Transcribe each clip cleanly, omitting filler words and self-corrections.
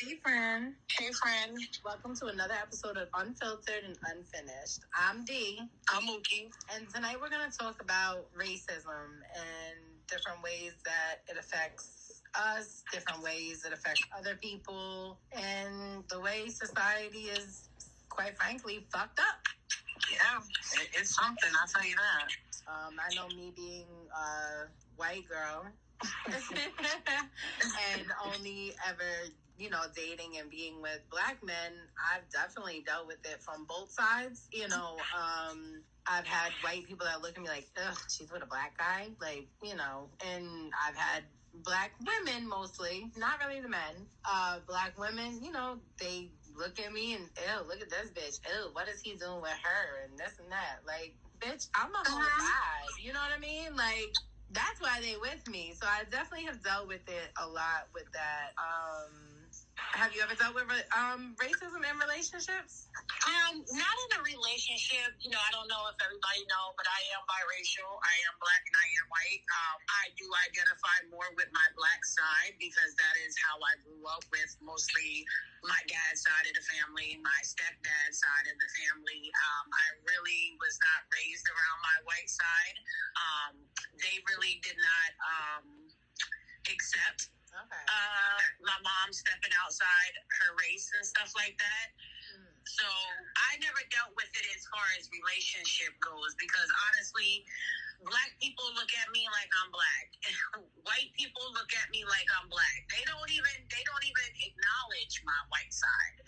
Hey, friend. Hey, friend. Welcome to another episode of Unfiltered and Unfinished. I'm Dee. I'm Mookie. And tonight we're going to talk about racism and different ways that it affects us, different ways it affects other people, and the way society is, quite frankly, fucked up. Yeah, it's something, I'll tell you that. I know me being a white girl and only ever, dating and being with black men, I've definitely dealt with it from both sides. I've had white people that look at me like, ugh, she's with a black guy. And I've had black women mostly, not really the men. Black women, they look at me and, ew, look at this bitch. Ew, what is he doing with her? And this and that. Like, bitch, I'm a whole guy. You know what I mean? Like, that's why they with me. So I definitely have dealt with it a lot with that. Have you ever dealt with racism in relationships? Not in a relationship. I don't know if everybody know, but I am biracial. I am black and I am white. I do identify more with my black side because that is how I grew up with, mostly my dad's side of the family, my stepdad's side of the family. I really was not raised around my white side. They really did not accept my mom stepping outside her race and stuff like that. So I never dealt with it as far as relationship goes because honestly, black people look at me like I'm black. White people look at me like I'm black. They don't even acknowledge my white side.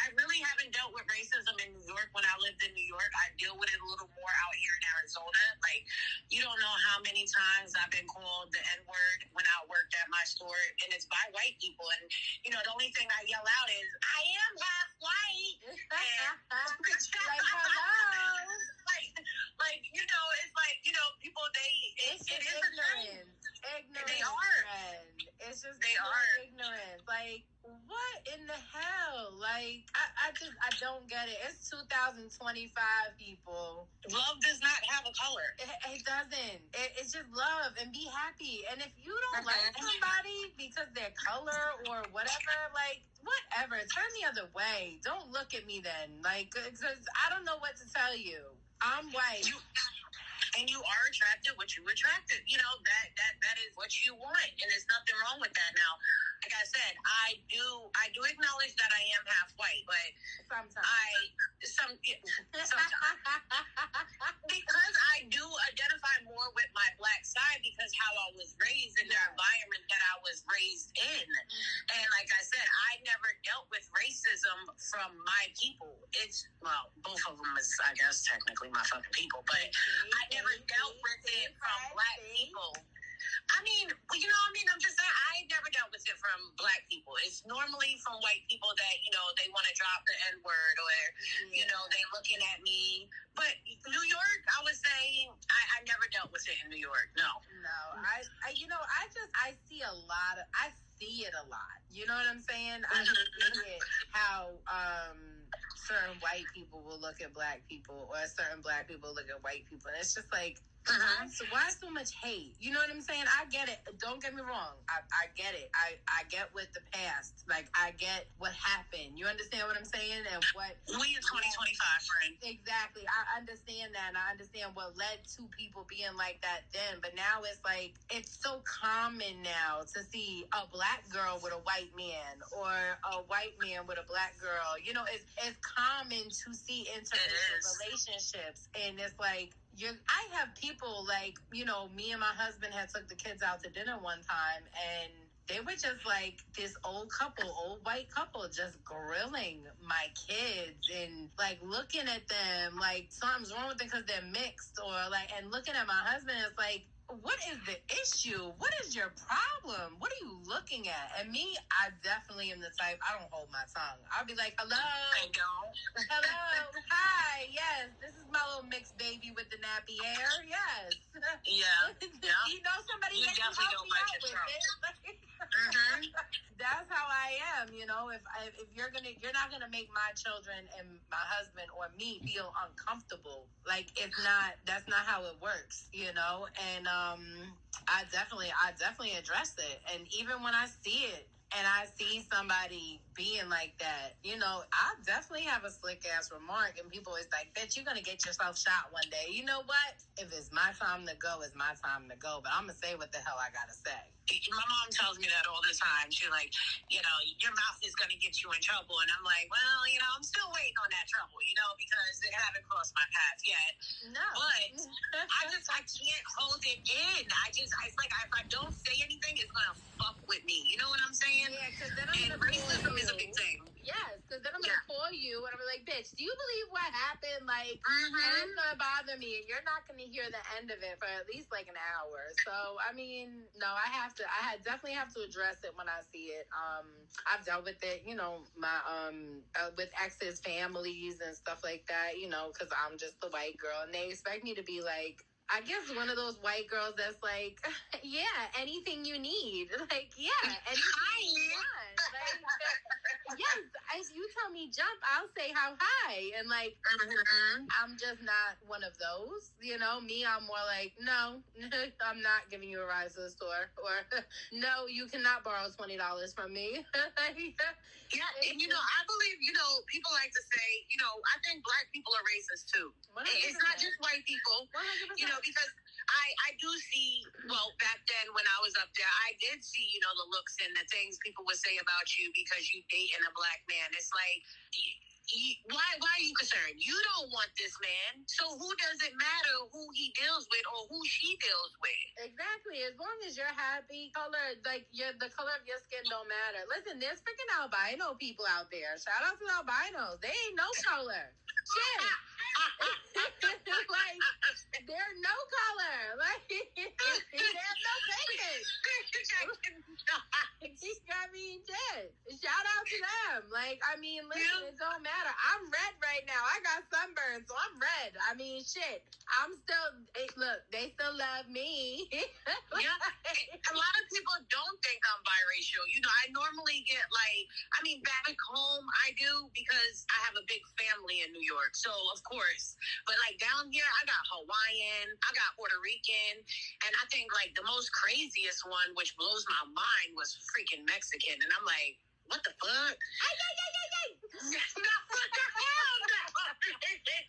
I really haven't dealt with racism in New York. When I lived in New York, I deal with it a little more out here in Arizona. Like, you don't know how many times I've been called the N-word when I worked at my store, and it's by white people. And, the only thing I yell out is, I am half white. And, like, hello. It's like, people, it is ignorance. Ignorance. They are. It's just they are ignorance. Like, what in the hell? Like, I don't get it. It's 2025, people. Love does not have a color. It doesn't. It's just love and be happy. And if you don't like somebody because their color or whatever, like, whatever, turn the other way. Don't look at me then. Like, because I don't know what to tell you. I'm white. And you are attracted what you attracted. That is what you want. And there's nothing wrong with that. Now, like I said, I do acknowledge that I am half white, but sometimes because I do identify more with my black side because how I was raised in the environment that I was raised in. And like I said, I never dealt with racism from my people. Both of them is, I guess, technically my fucking people, but I never dealt with it from black people. I'm just saying, I never dealt with it from black people. It's normally from white people that, they want to drop the N-word or, they looking at me. But New York, I would say, I never dealt with it in New York. No. I see it a lot. You know what I'm saying? I see it how certain white people will look at black people or certain black people look at white people. And it's just like, why so much hate? You know what I'm saying? I get it. Don't get me wrong. I get it. I get with the past. Like, I get what happened. You understand what I'm saying? And what... We in 2025, friend. Exactly. I understand that. And I understand what led to people being like that then. But now it's like, it's so common now to see a black girl with a white man or a white man with a black girl. It's common to see interracial relationships. And it's like, I have people like, me and my husband had took the kids out to dinner one time and they were just like this old white couple, just grilling my kids and like looking at them like something's wrong with them because they're mixed or like, and looking at my husband, it's like, what is the issue? What is your problem? What are you looking at? And me, I definitely am the type, I don't hold my tongue. I'll be like, hello. I don't. Hello. Hi. Yes. This is my little mixed baby with the nappy hair. Yes. Yeah. Somebody you that can definitely help don't me like out with yourself. it. That's how I am. If you're not gonna make my children and my husband or me feel uncomfortable. Like, that's not how it works. And I definitely address it. And even when I see it and I see somebody being like that, you know, I definitely have a slick ass remark, and people always like, bitch, you're gonna get yourself shot one day. You know what? If it's my time to go, it's my time to go. But I'm gonna say what the hell I gotta say. My mom tells me that all the time. She's like, you know, your mouth is going to get you in trouble. And I'm like, well, you know, I'm still waiting on that trouble, you know, because it haven't crossed my path yet. No. But I can't hold it in. It's like if I don't say anything, it's going to fuck with me. You know what I'm saying? Yeah, because then I'm going to racism is a big thing. Yes, because then I'm going to call you and I'm like, bitch, do you believe what happened? Like, and it's going to bother me. And you're not going to hear the end of it for at least like an hour. So, I mean, no, I definitely have to address it when I see it. I've dealt with it, you know, with exes, families and stuff like that, you know, because I'm just the white girl and they expect me to be like, I guess one of those white girls that's like, yeah, anything you need. Like, yeah, anything you want. Like, yes, as you tell me jump, I'll say how high. And like, I'm just not one of those. You know, me, I'm more like, no, I'm not giving you a ride to the store. Or, no, you cannot borrow $20 from me. Yeah, and you know, I believe, you know, people like to say, you know, I think black people are racist too. 100%. It's not just white people. 100%. You know, because I do see, well, back then when I was up there, I did see, you know, the looks and the things people would say about you because you dating a black man. It's like, why are you concerned? You don't want this man. So who does it matter who he deals with or who she deals with? Exactly. As long as you're happy, the color of your skin don't matter. Listen, there's freaking albino people out there. Shout out to the albinos. They ain't no color. Shit. Like, they're no color. Like, they have no pigment. I mean, shit. Shout out to them. Like, I mean, listen, it don't matter. I'm red right now. I got sunburn, so I'm red. I mean, shit. I'm still, look, they still love me. Yeah. A lot of people don't think I'm biracial. You know, I normally get like, I mean, back home I do because I have a big family in New York. So, of course. But like down here, I got Hawaiian, I got Puerto Rican, and I think like the most craziest one, which blows my mind, was freaking Mexican. And I'm like, what the fuck? Ay. What the hell?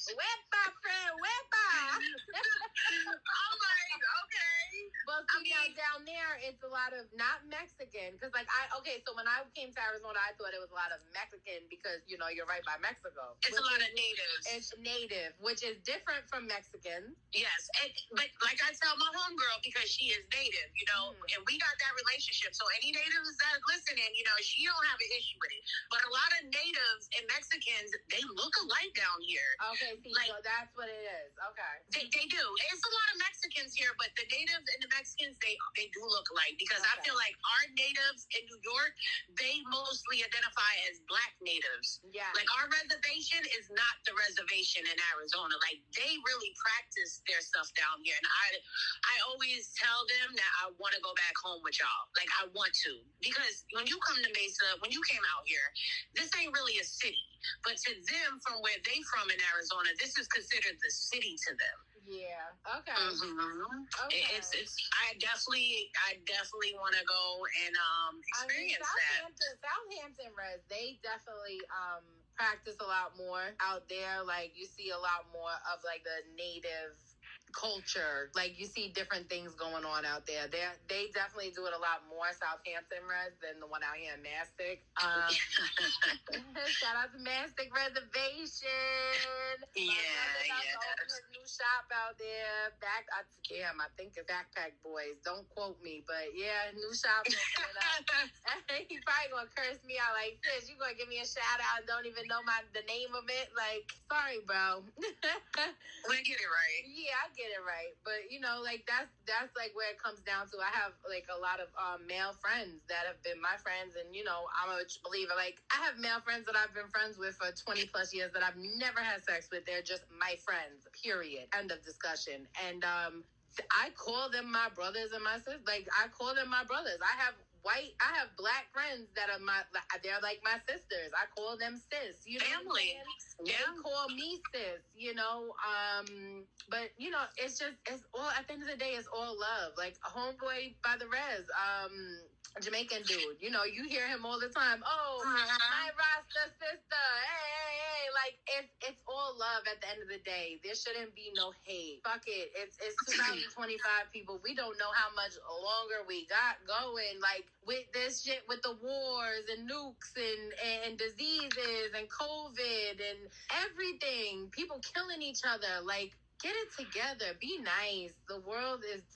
Wepa, friend, wepa. I'm like, okay. Well, see, now down there, it's a lot of not Mexican. Because, like, so when I came to Arizona, I thought it was a lot of Mexican because, you know, you're right by Mexico. It's a lot of natives. It's native, which is different from Mexican. Yes. But like I tell my homegirl, because she is native, you know, and we got that relationship. So any natives that are listening, you know, she don't have an issue with it. But a lot of natives and Mexicans, they look alike down here. Okay, see, like, so that's what it is. Okay. They do. It's a lot of Mexicans here, but the natives and the Mexicans, they do look alike because I feel like our natives in New York, they mostly identify as black natives. Yeah. Like our reservation is not the reservation in Arizona. Like they really practice their stuff down here. And I always tell them that I want to go back home with y'all. Like I want to. Because when you come to Mesa, when you came out here, this ain't really a city. But to them, from where they from in Arizona, this is considered the city to them. Yeah. Okay. Okay. I definitely want to go and experience that. Southampton Res, they definitely practice a lot more out there. Like you see a lot more of like the native culture. Like you see different things going on out there. They definitely do it a lot more Southampton Res than the one out here in Mastic. Shout out to Mastic Reservation. Open his new shop out there. I think it's Backpack Boys. Don't quote me, but yeah, new shop. He probably gonna curse me out like, sis, you gonna give me a shout out and don't even know the name of it? Like, sorry, bro. We get it right. Yeah, I get it right. But you know, like that's like where it comes down to. I have like a lot of male friends that have been my friends, and you know, I'm a believer. Like I have male friends that I've been friends with for 20 plus years that I've never had sex with. They're just my friends. Period. End of discussion. And I call them my brothers and my sisters. Like I call them my brothers. I have black friends that are they're like my sisters. I call them sis. You know, family. They call me sis. You know, but you know, it's all at the end of the day, it's all love. Like a homeboy by the res. Jamaican dude. You know, you hear him all the time. Oh, my Rasta sister. Hey. Like, it's all love at the end of the day. There shouldn't be no hate. Fuck it. It's 2025, people. We don't know how much longer we got going. Like, with this shit, with the wars and nukes and diseases and COVID and everything. People killing each other. Like, get it together. Be nice.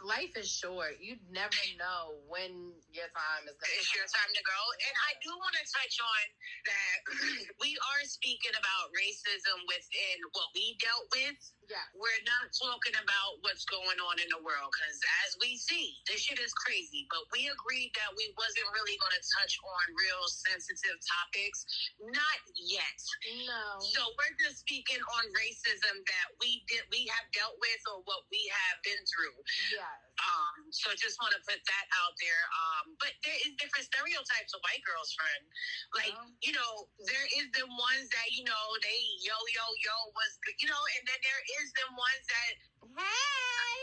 Life is short. You never know when your time is going to It's your time to go. And I do want to touch on that we are speaking about racism within what we dealt with. Yeah. We're not talking about what's going on in the world because as we see, this shit is crazy. But we agreed that we wasn't really going to touch on real sensitive topics. Not yet. No. So we're just speaking on racism that we have dealt with or what we have been through. Yes. So just want to put that out there. But there is different stereotypes of white girls, friend. Like, you know, there is the ones that, you know, they yo was good, you know, and then there is them ones that hey.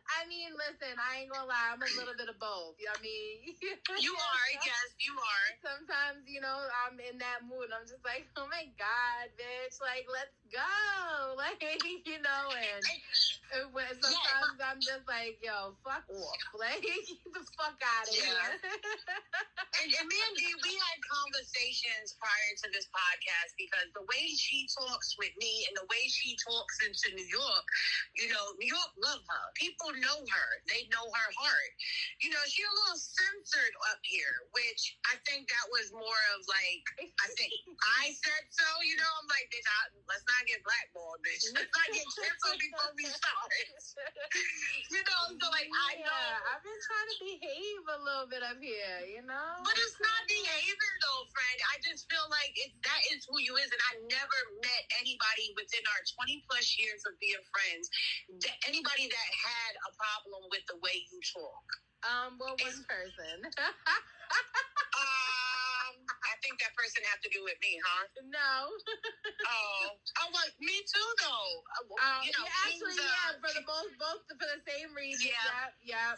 I mean, listen, I ain't gonna lie, I'm a little bit of both. I mean, you are, yes, you are. Sometimes, you know, I'm in that mood. I'm just like, oh my God, bitch, like, let's go. Like, you know, and sometimes I'm just like, yo, fuck off. Like, get the fuck out of here. And me and Dee, we had conversations prior to this podcast because the way she talks with me and the way she talks into New York, you know, New York love her. People know her. They know her heart. You know, she's a little censored up here, which I think that was more of like, I think I said so, you know, I'm like, bitch, let's not get blackballed, bitch. Let's not get canceled before we start. You know, so like, I know. I've been trying to behave a little bit up here, you know? But it's not behaving though, friend. I just feel like that is who you is, and I never met anybody within our 20 plus years of being friends, anybody that had a problem with the way you talk. Well, one person. I think that person have to do with me, huh? No. Well, me too, though. You know, actually, both for the same reason. Yeah.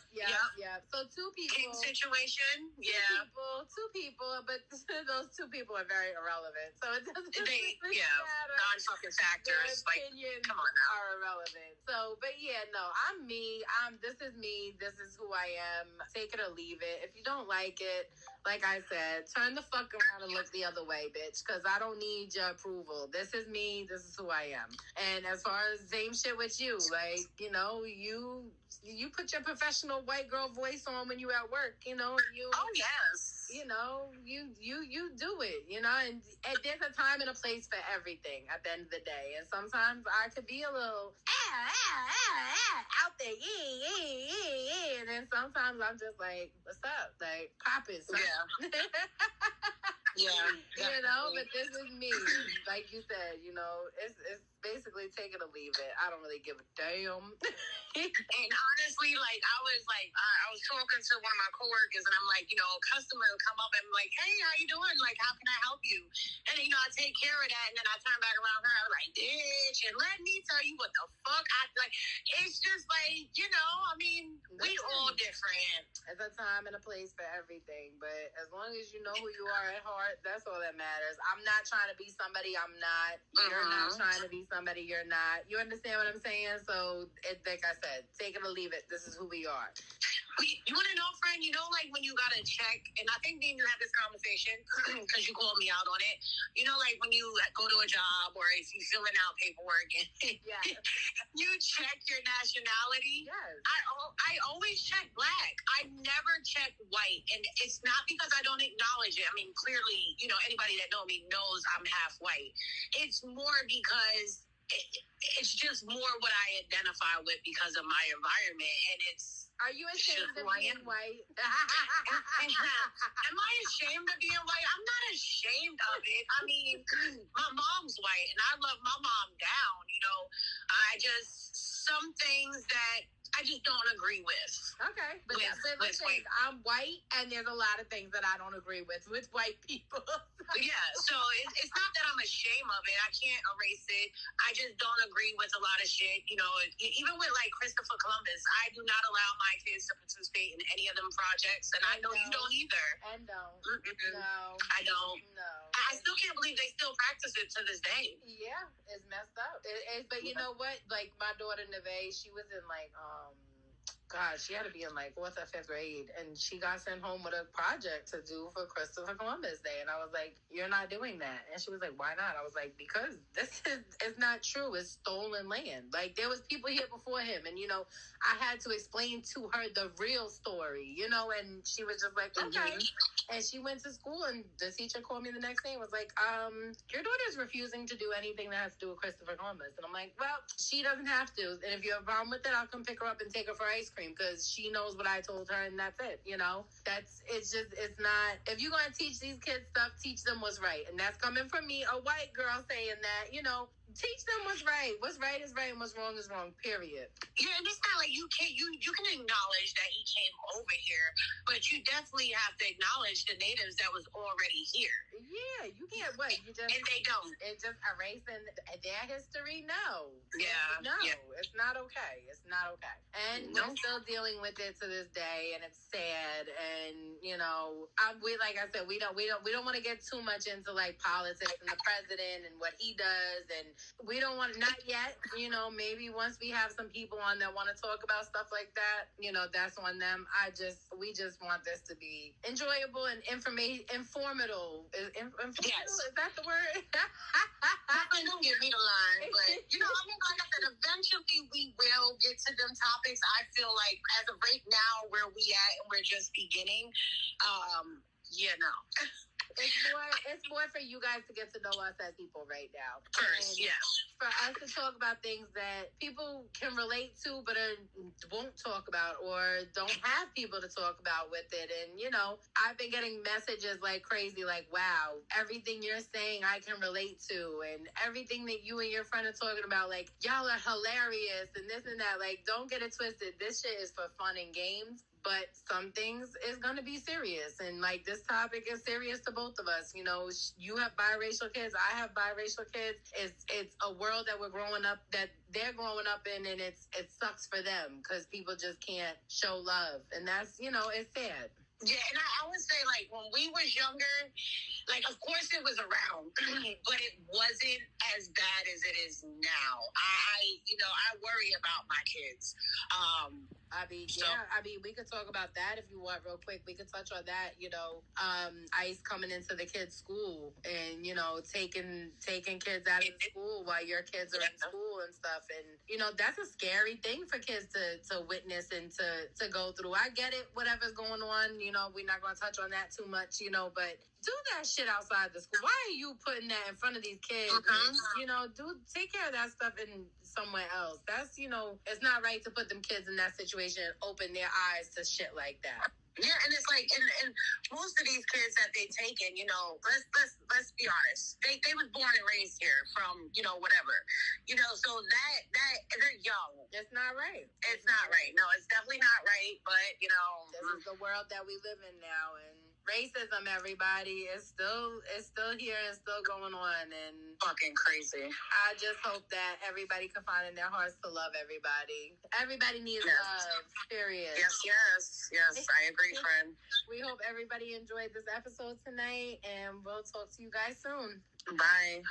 So two people. King situation. Two people, but those two people are very irrelevant. So it doesn't matter. Non-fucking factors. Their opinions come on now. are irrelevant. So, but yeah, no, I'm me. This is me. This is who I am. Take it or leave it. If you don't like it, like I said, turn the fuck around and look the other way, bitch, because I don't need your approval. This is me. This is who I am. And as far as same shit with you, like, you know, you put your professional white girl voice on when you at work, you know. Oh, yes. You know, you do it, you know, and there's a time and a place for everything at the end of the day. And sometimes I could be a little out there, yeah. And then sometimes I'm just like, what's up? Like, pop it, son. Yeah. You know, but this is me. Like you said, you know, it's basically take it or leave it. I don't really give a damn. And honestly, like, I was talking to one of my coworkers, and I'm like, you know, a customer will come up and I'm like, hey, how you doing? Like, how can I help you? And, you know, I take care of that, and then I turn back around her, I'm like, bitch, and let me tell you what the fuck it's just like, you know, I mean, we all different. There's a time and a place for everything, but as long as you know who you are at heart, that's all that matters. I'm not trying to be somebody I'm not. You're not trying to be somebody you're not. You understand what I'm saying? So, like I said, take it or leave it. This is who we are. You want to know, friend, you know, like when you got to check, and I think me and you had this conversation because you called me out on it. You know, like when you go to a job or if you're filling out paperwork and you check your nationality. Yes. I always check black. I never check white. And it's not because I don't acknowledge it. I mean, clearly, you know, anybody that knows me knows I'm half white. It's more because it's just more what I identify with because of my environment. And it's... Are you ashamed of being white? Am I ashamed of being white? I'm not ashamed of it. I mean, my mom's white, and I love my mom down, you know. Some things that I just don't agree with. Okay, but I'm white, and there's a lot of things that I don't agree with white people. Yeah, so it's not that I'm ashamed of it. I can't erase it. I just don't agree with a lot of shit. You know, even with like Christopher Columbus, I do not allow my kids to participate in any of them projects, and I know you don't either. And don't. No, I don't. No. I still can't believe they still practice it to this day. Yeah, it's messed up. But you know what? Like my daughter Neve, she was in like God, she had to be in like 4th or 5th grade, and she got sent home with a project to do for Christopher Columbus Day, and I was like, "You're not doing that," and she was like, "Why not?" I was like, "Because it's not true. It's stolen land. Like there was people here before him, and you know, I had to explain to her the real story, you know, and she was just like, okay." And she went to school, and the teacher called me the next day and was like, your daughter's refusing to do anything that has to do with Christopher Columbus. And I'm like, well, she doesn't have to. And if you have a problem with it, I'll come pick her up and take her for ice cream because she knows what I told her, and that's it. You know, it's not, if you're going to teach these kids stuff, teach them what's right. And that's coming from me, a white girl saying that, you know, teach them what's right. What's right is right and what's wrong is wrong, period. Yeah, and it's not like you can acknowledge that he came over here, but you definitely have to acknowledge the natives that was already here. Yeah, you can't you just, and they don't. It's just erasing their history. No. Yeah. No, yeah. It's not okay. It's not okay. And we're still dealing with it to this day, and it's sad. And you know, like I said, we don't want to get too much into like politics and the president and what he does, and we don't want, not yet. You know, maybe once we have some people on that want to talk about stuff like that, you know, that's on them. We just want this to be enjoyable and informative. Yes. Is that the word? Don't give me the line, but you know, I mean, like I said, eventually we will get to them topics. I feel like as of right now, where we at, and we're just beginning. No. It's more for you guys to get to know us as people right now. First, yeah. For us to talk about things that people can relate to, but won't talk about, or don't have people to talk about with it. And, you know, I've been getting messages like crazy, like, wow, everything you're saying I can relate to. And everything that you and your friend are talking about, like, y'all are hilarious and this and that. Like, don't get it twisted. This shit is for fun and games. But some things is going to be serious. And, like, this topic is serious to both of us. You know, you have biracial kids. I have biracial kids. It's a world that we're growing up, that they're growing up in, and it sucks for them because people just can't show love. And that's, you know, it's sad. Yeah, and I would say, like, when we was younger, like, of course it was around, but it wasn't as bad as it is now. I worry about my kids. We could talk about that if you want real quick. We could touch on that, you know, ICE coming into the kids' school and, you know, taking kids out of school while your kids are in school and stuff. And, you know, that's a scary thing for kids to witness and to go through. I get it, whatever's going on, you know, we're not going to touch on that too much, you know, but do that shit outside the school. Why are you putting that in front of these kids? And, you know, take care of that stuff in somewhere else. That's, you know, it's not right to put them kids in that situation and open their eyes to shit like that. Yeah, and it's like, and most of these kids that they taken, you know, let's be honest, they was born and raised here from, you know, whatever, you know, so that they're young. It's not right. It's not right. No, it's definitely not right. But you know, this is the world that we live in now, and racism, everybody, is still here and still going on, and fucking crazy. I just hope that everybody can find in their hearts to love everybody. Everybody needs love, period. Yes, I agree, friend. We hope everybody enjoyed this episode tonight, and we'll talk to you guys soon. Bye.